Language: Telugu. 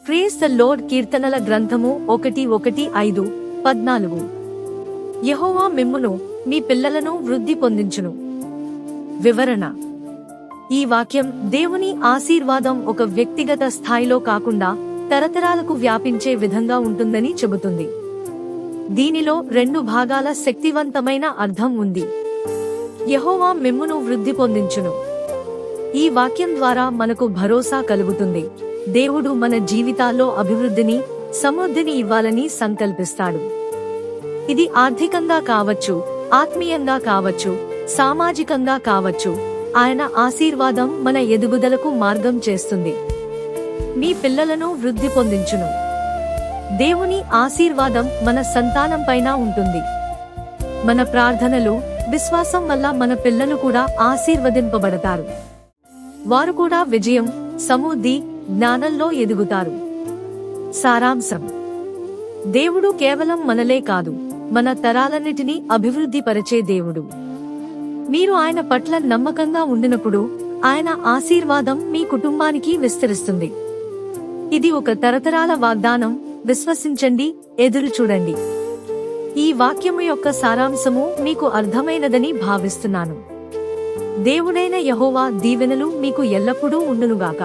Praise the lord. కీర్తనల గ్రంథము 1:1-5-14. యెహోవా మిమ్మును మీ పిల్లలను వృద్ధి పొందించును. వివరణ. ఈ వాక్యం దేవుని ఆశీర్వాదం ఒక వ్యక్తిగత స్థాయిలో కాకుండా తరతరాలకు వ్యాపించే విధంగా ఉంటుందని చెబుతుంది. దీనిలో 2 భాగాల శక్తివంతమైన అర్థం ఉంది. యెహోవా మిమ్మును వృద్ధి పొందించును. ఈ వాక్యం ద్వారా మనకు భరోసా కలుగుతుంది. దేవుడు మన జీవితాల్లో అభివృద్ధిని, సమృద్ధిని ఇవ్వాలని సంకల్పిస్తాడు. ఇది ఆర్థికంగా కావచ్చు, ఆత్మీయంగా కావచ్చు, సామాజికంగా కావచ్చు. ఆయన ఆశీర్వాదం మన ఎదుగుదలకు మార్గం చేస్తుంది. మీ పిల్లలను వృద్ధి పొందించును. దేవుని ఆశీర్వాదం మన సంతానంపైన ఉంటుంది. మన ప్రార్థనలు, విశ్వాసం వల్ల మన పిల్లలు కూడా ఆశీర్వదింపబడతారు. వారు కూడా విజయం, సమృద్ధి, జ్ఞానంలో ఎదుగుతారు. సారాంశం. దేవుడు కేవలం మనలే కాదు, మన తరాలన్నిటినీ అభివృద్ధి పరిచే దేవుడు. మీరు ఆయన పట్ల నమ్మకంగా ఉండినప్పుడు ఆయన ఆశీర్వాదం మీ కుటుంబానికి విస్తరిస్తుంది. ఇది ఒక తరతరాల వాగ్దానం. విశ్వసించండి, ఎదురు చూడండి. ఈ వాక్యము యొక్క సారాంశము మీకు అర్థమైనదని భావిస్తున్నాను. దేవుడైన యెహోవా దీవెనలు మీకు ఎల్లప్పుడూ ఉండునుగాక.